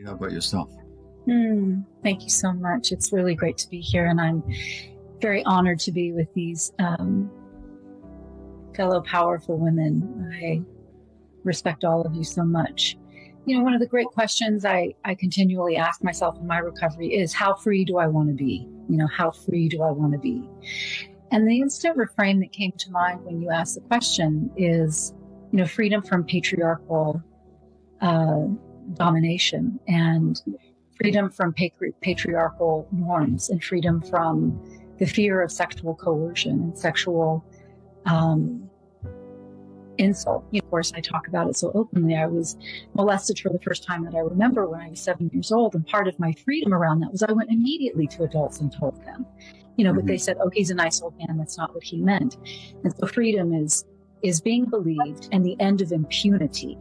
How about yourself? Thank you so much. It's really great to be here, and I'm very honored to be with these fellow powerful women. I respect all of you so much. You know, one of the great questions I continually ask myself in my recovery is, how free do I want to be? You know, how free do I want to be? And the instant refrain that came to mind when you asked the question is, you know, freedom from patriarchal domination, and freedom from patriarchal norms, and freedom from the fear of sexual coercion and sexual insult. Of course, I talk about it so openly. I was molested for the first time that I remember when I was 7 years old. And part of my freedom around that was I went immediately to adults and told them, but they said, oh, he's a nice old man. That's not what he meant. And so freedom is being believed, and the end of impunity.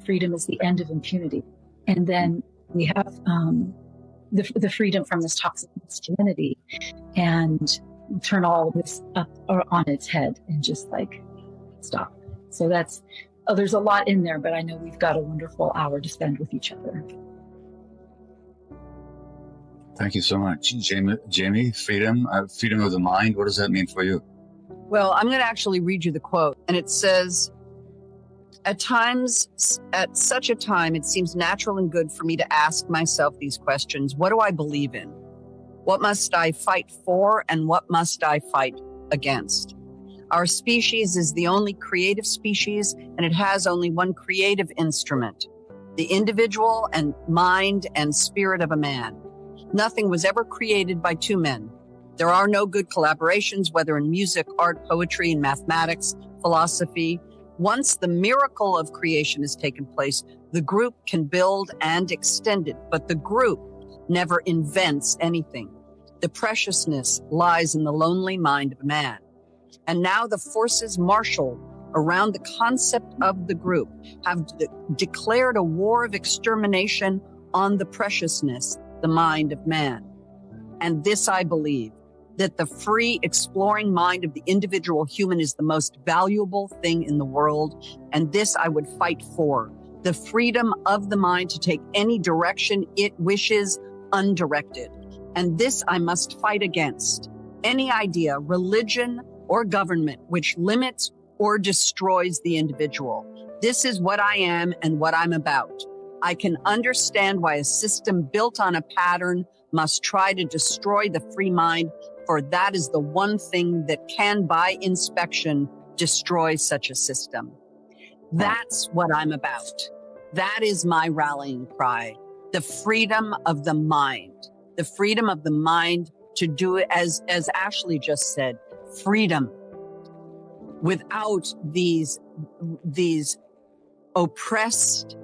Freedom is the end of impunity. And then we have the freedom from this toxic masculinity, and turn all of this up or on its head and just stop. So there's a lot in there, but I know we've got a wonderful hour to spend with each other. Thank you so much. Jamie, freedom of the mind. What does that mean for you? Well, I'm going to actually read you the quote, and it says, at such a time, it seems natural and good for me to ask myself these questions. What do I believe in? What must I fight for, and what must I fight against? Our species is the only creative species, and it has only one creative instrument, the individual and mind and spirit of a man. Nothing was ever created by two men. There are no good collaborations, whether in music, art, poetry, and mathematics, philosophy. Once the miracle of creation has taken place, the group can build and extend it, but the group never invents anything. The preciousness lies in the lonely mind of a man. And now the forces marshaled around the concept of the group have declared a war of extermination on the preciousness, the mind of man. And this I believe, that the free exploring mind of the individual human is the most valuable thing in the world. And this I would fight for, the freedom of the mind to take any direction it wishes undirected. And this I must fight against. Any idea, religion, or government which limits or destroys the individual. This is what I am and what I'm about. I can understand why a system built on a pattern must try to destroy the free mind, for that is the one thing that can, by inspection, destroy such a system. That's what I'm about. That is my rallying cry. The freedom of the mind. The freedom of the mind to do it, as Ashley just said, freedom without these oppressed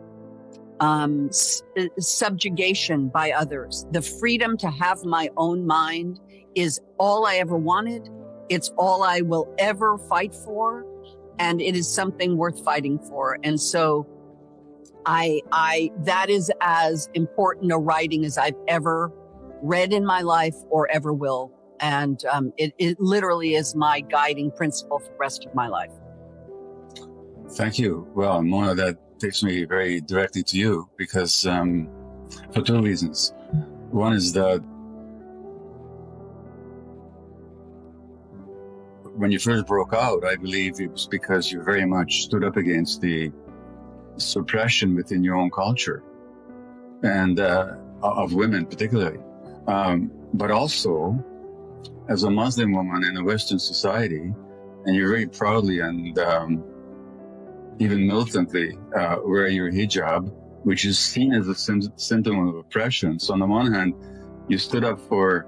subjugation by others. The freedom to have my own mind is all I ever wanted. It's all I will ever fight for. And it is something worth fighting for. And so that is as important a writing as I've ever read in my life or ever will. And it literally is my guiding principle for the rest of my life. Thank you. Well, Mona, that takes me very directly to you because for two reasons. One is that when you first broke out, I believe it was because you very much stood up against the suppression within your own culture and of women particularly. But also, as a Muslim woman in a Western society, and you very proudly and even militantly wear your hijab, which is seen as a symptom of oppression. So on the one hand, you stood up for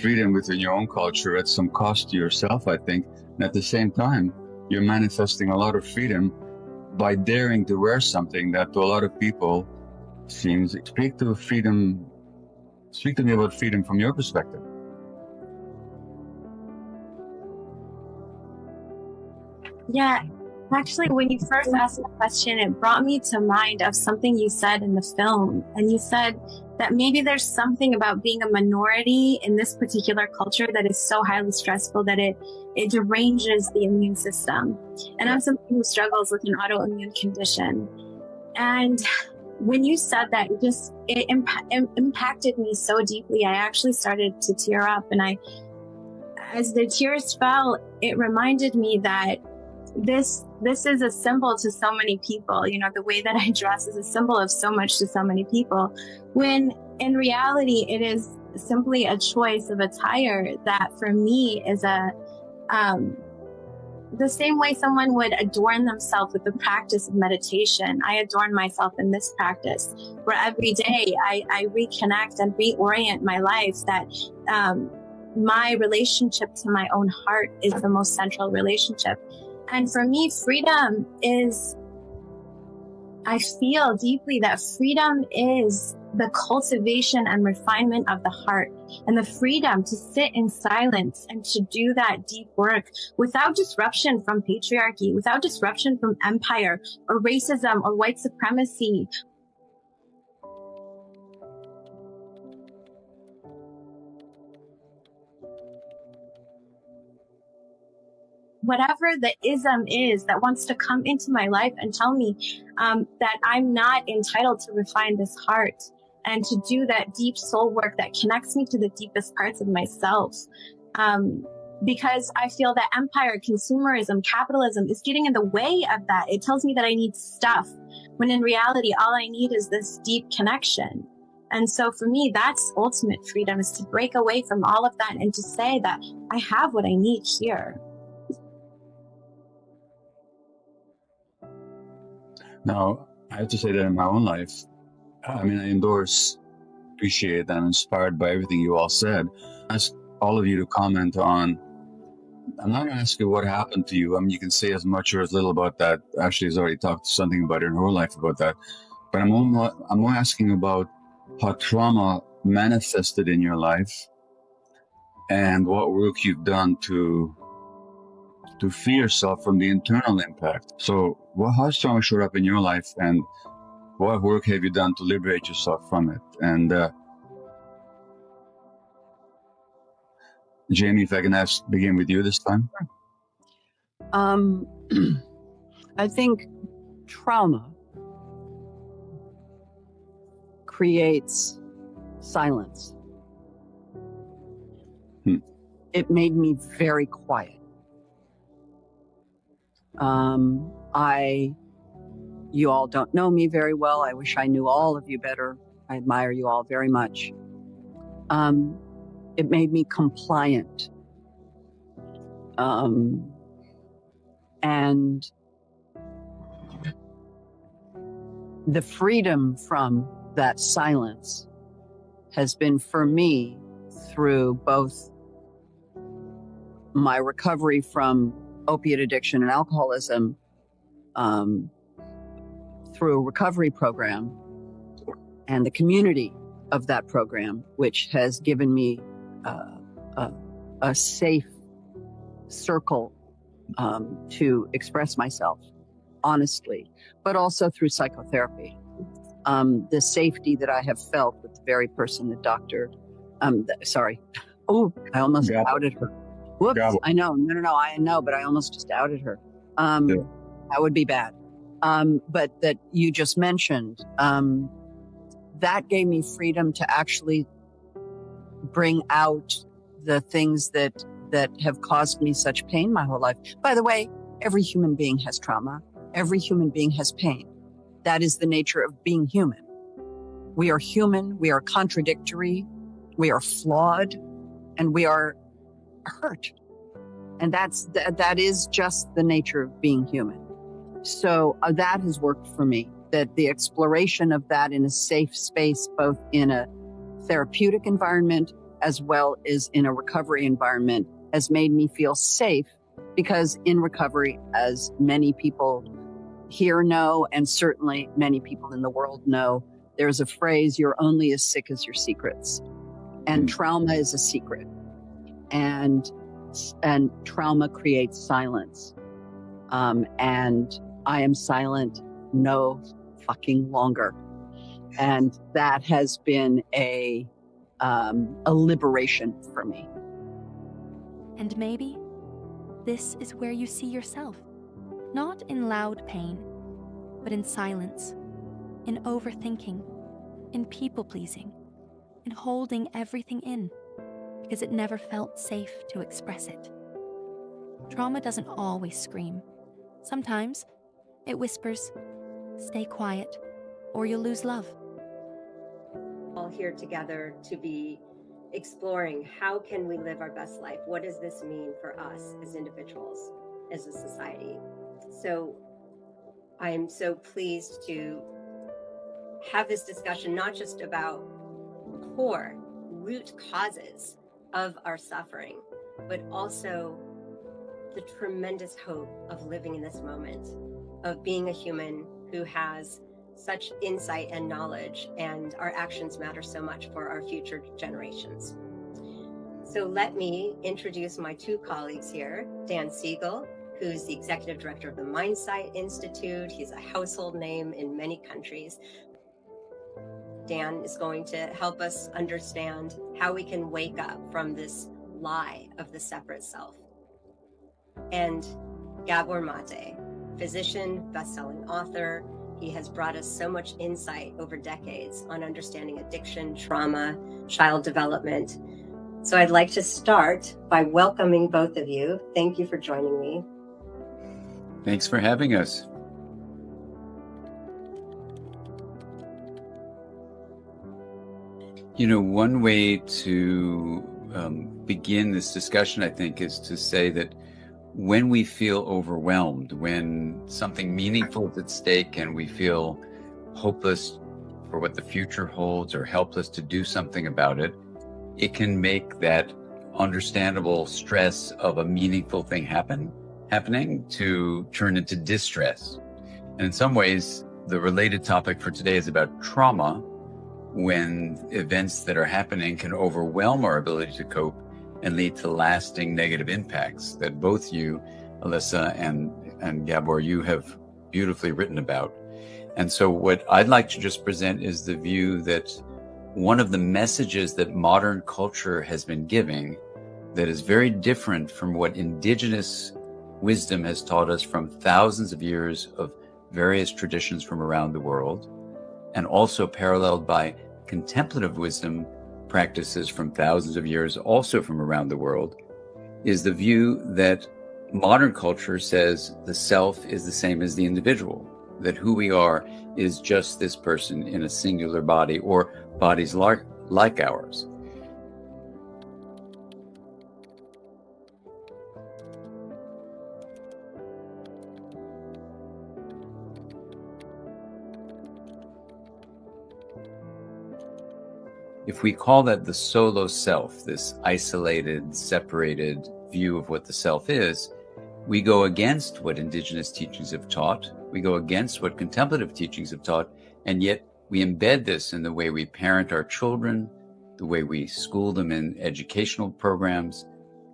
freedom within your own culture at some cost to yourself, I think. And at the same time, you're manifesting a lot of freedom by daring to wear something that to a lot of people seems. Speak to me about freedom from your perspective. Yeah, actually, when you first asked the question, it brought me to mind of something you said in the film. And you said that maybe there's something about being a minority in this particular culture that is so highly stressful that it deranges the immune system. And I'm somebody who struggles with an autoimmune condition. And when you said that, it impacted me so deeply. I actually started to tear up, and as the tears fell, it reminded me that this is a symbol to so many people. You know, the way that I dress is a symbol of so much to so many people, when in reality it is simply a choice of attire that for me is the same way someone would adorn themselves with the practice of meditation. I adorn myself in this practice, where every day I reconnect and reorient my life that my relationship to my own heart is the most central relationship. And for me, freedom is, I feel deeply that freedom is the cultivation and refinement of the heart, and the freedom to sit in silence and to do that deep work without disruption from patriarchy, without disruption from empire or racism or white supremacy. Whatever the ism is that wants to come into my life and tell me that I'm not entitled to refine this heart and to do that deep soul work that connects me to the deepest parts of myself. Because I feel that empire, consumerism, capitalism is getting in the way of that. It tells me that I need stuff, when in reality, all I need is this deep connection. And so for me, that's ultimate freedom, is to break away from all of that and to say that I have what I need here. Now, I have to say that in my own life, I mean, I endorse, appreciate, and I'm inspired by everything you all said. I ask all of you to comment on, I'm not going to ask you what happened to you. I mean, you can say as much or as little about that. Ashley has already talked something about it in her life about that. But I'm more asking about how trauma manifested in your life and what work you've done to free yourself from the internal impact. So how has trauma showed up in your life, and what work have you done to liberate yourself from it? And Jamie, if I can begin with you this time. I think trauma creates silence. It made me very quiet. You all don't know me very well. I wish I knew all of you better. I admire you all very much. It made me compliant. And the freedom from that silence has been for me through both my recovery from opiate addiction and alcoholism, through a recovery program and the community of that program, which has given me a safe circle to express myself honestly, but also through psychotherapy. The safety that I have felt with the very person that I almost outed her. Whoops, Gabor. I know. No, I know, but I almost just outed her. That would be bad. But that you just mentioned, that gave me freedom to actually bring out the things that have caused me such pain my whole life. By the way, every human being has trauma. Every human being has pain. That is the nature of being human. We are human. We are contradictory. We are flawed, and we are hurt. And that is just the nature of being human. So that has worked for me, that the exploration of that in a safe space, both in a therapeutic environment as well as in a recovery environment, has made me feel safe, because in recovery, as many people here know, and certainly many people in the world know, there's a phrase, you're only as sick as your secrets. And trauma is a secret. And trauma creates silence. And I am silent no fucking longer. And that has been a liberation for me. And maybe this is where you see yourself, not in loud pain, but in silence, in overthinking, in people-pleasing, in holding everything in, because it never felt safe to express it. Trauma doesn't always scream. Sometimes it whispers, "Stay quiet, or you'll lose love." All here together to be exploring how can we live our best life? What does this mean for us as individuals, as a society? So I'm so pleased to have this discussion, not just about core root causes of our suffering, but also the tremendous hope of living in this moment, of being a human who has such insight and knowledge, and our actions matter so much for our future generations. So let me introduce my two colleagues here, Dan Siegel, who's the executive director of the Mindsight Institute. He's a household name in many countries. Dan is going to help us understand how we can wake up from this lie of the separate self. And Gabor Maté, physician, best-selling author. He has brought us so much insight over decades on understanding addiction, trauma, child development. So I'd like to start by welcoming both of you. Thank you for joining me. Thanks for having us. You know, one way to begin this discussion, I think, is to say that when we feel overwhelmed, when something meaningful is at stake and we feel hopeless for what the future holds or helpless to do something about it, it can make that understandable stress of a meaningful thing happening to turn into distress. And in some ways, the related topic for today is about trauma, when events that are happening can overwhelm our ability to cope and lead to lasting negative impacts that both you, Alyssa, and Gabor, you have beautifully written about. And so what I'd like to just present is the view that one of the messages that modern culture has been giving that is very different from what indigenous wisdom has taught us from thousands of years of various traditions from around the world, and also paralleled by contemplative wisdom practices from thousands of years also from around the world, is the view that modern culture says the self is the same as the individual, that who we are is just this person in a singular body or bodies like ours. If we call that the solo self, this isolated, separated view of what the self is, we go against what indigenous teachings have taught, we go against what contemplative teachings have taught, and yet we embed this in the way we parent our children, the way we school them in educational programs,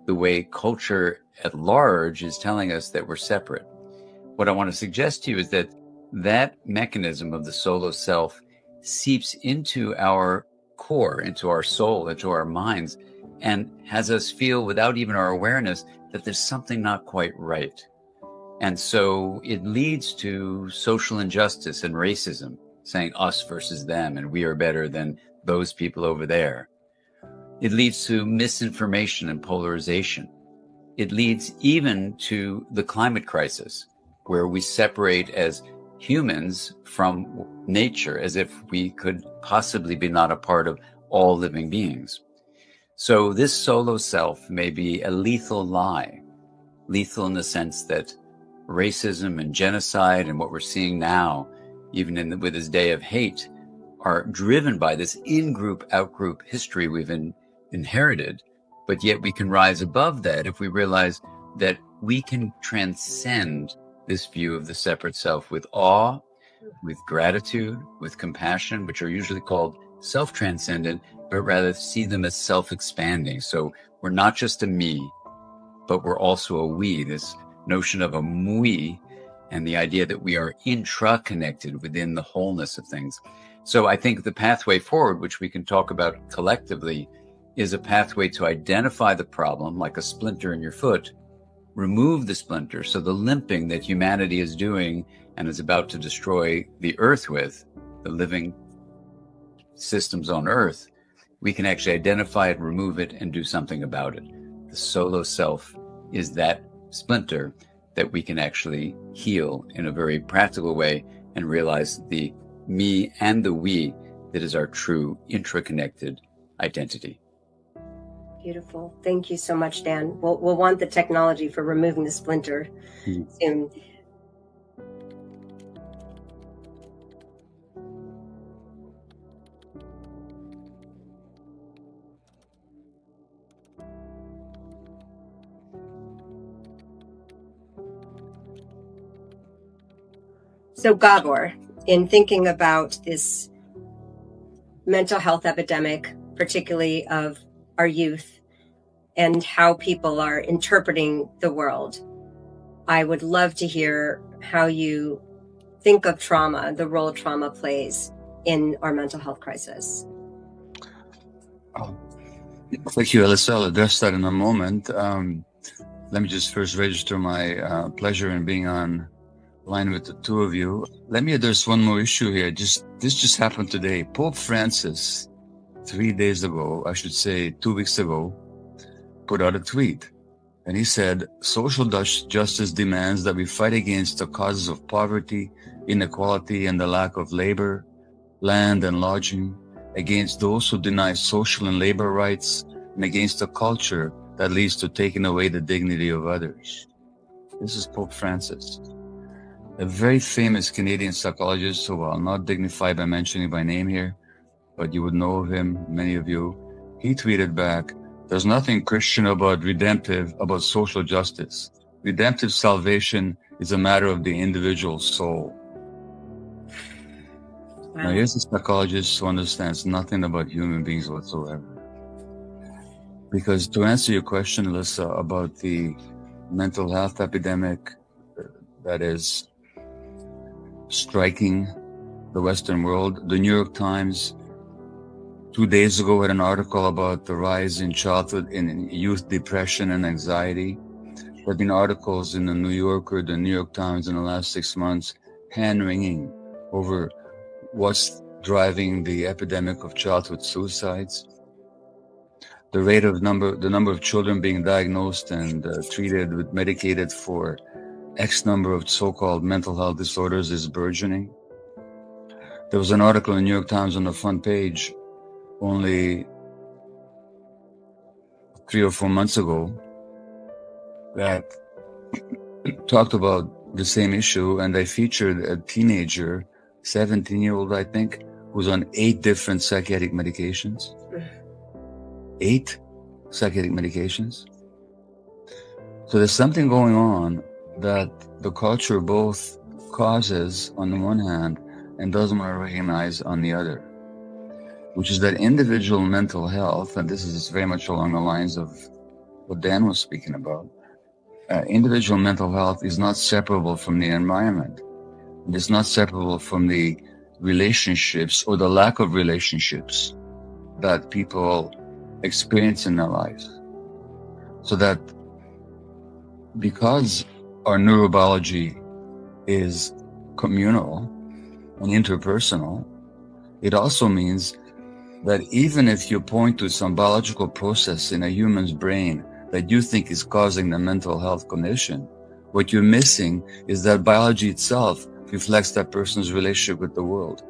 the way culture at large is telling us that we're separate. What I want to suggest to you is that that mechanism of the solo self seeps into our core, into our soul, into our minds, and has us feel without even our awareness that there's something not quite right. And so it leads to social injustice and racism, saying us versus them, and we are better than those people over there. It leads to misinformation and polarization. It leads even to the climate crisis, where we separate as humans from nature as if we could possibly be not a part of all living beings. So this solo self may be a lethal lie, lethal in the sense that racism and genocide and what we're seeing now, even with this day of hate, are driven by this in-group, out-group history we've inherited. But yet we can rise above that if we realize that we can transcend this view of the separate self with awe, with gratitude, with compassion, which are usually called self-transcendent, but rather see them as self-expanding. So we're not just a me, but we're also a we, this notion of a we, and the idea that we are intra-connected within the wholeness of things. So I think the pathway forward, which we can talk about collectively, is a pathway to identify the problem, like a splinter in your foot, remove the splinter, so the limping that humanity is doing and is about to destroy the earth with the living systems on Earth, we can actually identify it, remove it, and do something about it. The solo self is that splinter that we can actually heal in a very practical way and realize the me and the we that is our true intraconnected identity. Beautiful. Thank you so much, Dan. We'll want the technology for removing the splinter soon. So Gabor, in thinking about this mental health epidemic, particularly of our youth, and how people are interpreting the world, I would love to hear how you think of trauma, the role trauma plays in our mental health crisis. Thank you, Alyssa. I'll address that in a moment. Let me just first register my pleasure in being on line with the two of you. Let me address one more issue here. This just happened today. Pope Francis, 3 days ago, I should say 2 weeks ago, put out a tweet. And he said, social justice demands that we fight against the causes of poverty, inequality, and the lack of labor, land, and lodging, against those who deny social and labor rights, and against a culture that leads to taking away the dignity of others. This is Pope Francis, a very famous Canadian psychologist who I'll not dignify by mentioning by name here, but you would know of him, many of you. He tweeted back, "There's nothing Christian about social justice. Redemptive salvation is a matter of the individual soul." Wow. Now here's a psychologist who understands nothing about human beings whatsoever. Because to answer your question, Alyssa, about the mental health epidemic that is striking the Western world, the New York Times 2 days ago had an article about the rise in childhood in youth depression and anxiety. There have been articles in the New Yorker, the New York Times in the last 6 months, hand-wringing over what's driving the epidemic of childhood suicides. The number of children being diagnosed and treated with medicated for X number of so-called mental health disorders is burgeoning. There was an article in the New York Times on the front page only 3 or 4 months ago that talked about the same issue, and they featured a teenager, 17-year-old, I think, who's on 8 different psychiatric medications. 8 psychiatric medications. So there's something going on that the culture both causes on the one hand and doesn't want to recognize on the other, which is that individual mental health, and this is very much along the lines of what Dan was speaking about, individual mental health is not separable from the environment. It's not separable from the relationships or the lack of relationships that people experience in their lives. So that because our neurobiology is communal and interpersonal, it also means that even if you point to some biological process in a human's brain that you think is causing the mental health condition, what you're missing is that biology itself reflects that person's relationship with the world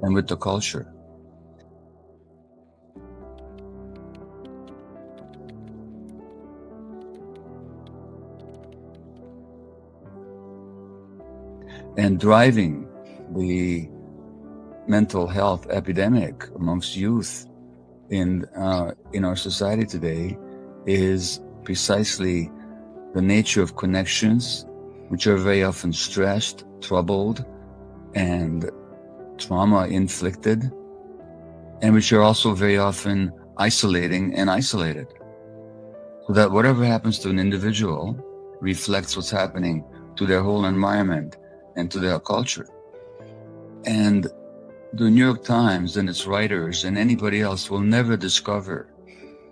and with the culture. And driving the mental health epidemic amongst youth in our society today is precisely the nature of connections, which are very often stressed, troubled, and trauma inflicted, and which are also very often isolating and isolated. So that whatever happens to an individual reflects what's happening to their whole environment and to their culture. And the New York Times and its writers and anybody else will never discover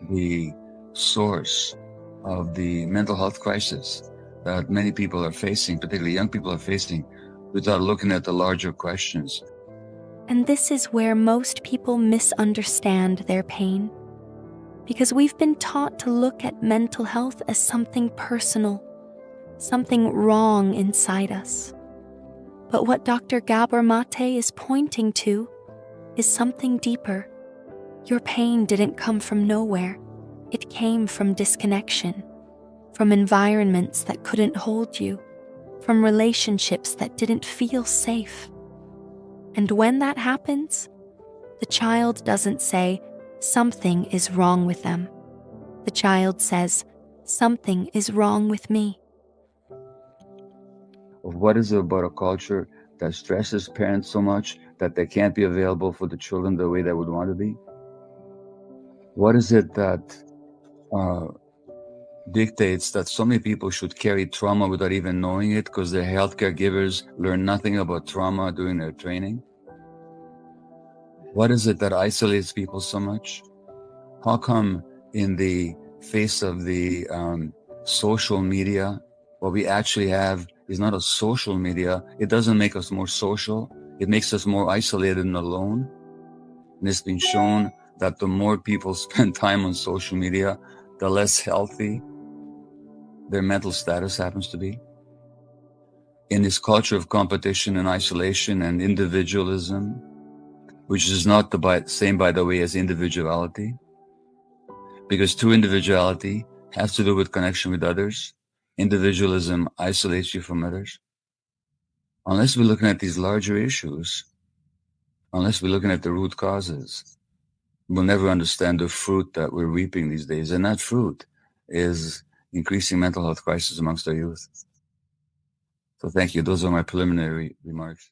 the source of the mental health crisis that many people are facing, particularly young people are facing, without looking at the larger questions. And this is where most people misunderstand their pain, because we've been taught to look at mental health as something personal, something wrong inside us. But what Dr. Gabor Maté is pointing to is something deeper. Your pain didn't come from nowhere. It came from disconnection, from environments that couldn't hold you, from relationships that didn't feel safe. And when that happens, the child doesn't say, something is wrong with them. The child says, something is wrong with me. What is it about a culture that stresses parents so much that they can't be available for the children the way they would want to be? What is it that dictates that so many people should carry trauma without even knowing it because their healthcare givers learn nothing about trauma during their training? What is it that isolates people so much? How come in the face of the social media, what we actually have is not a social media. It doesn't make us more social. It makes us more isolated and alone. And it's been shown that the more people spend time on social media, the less healthy their mental status happens to be. In this culture of competition and isolation and individualism, which is not the same, by the way, as individuality, because true individuality has to do with connection with others. Individualism isolates you from others. Unless we're looking at these larger issues, unless we're looking at the root causes, we'll never understand the fruit that we're reaping these days. And that fruit is increasing mental health crisis amongst our youth. So thank you. Those are my preliminary remarks.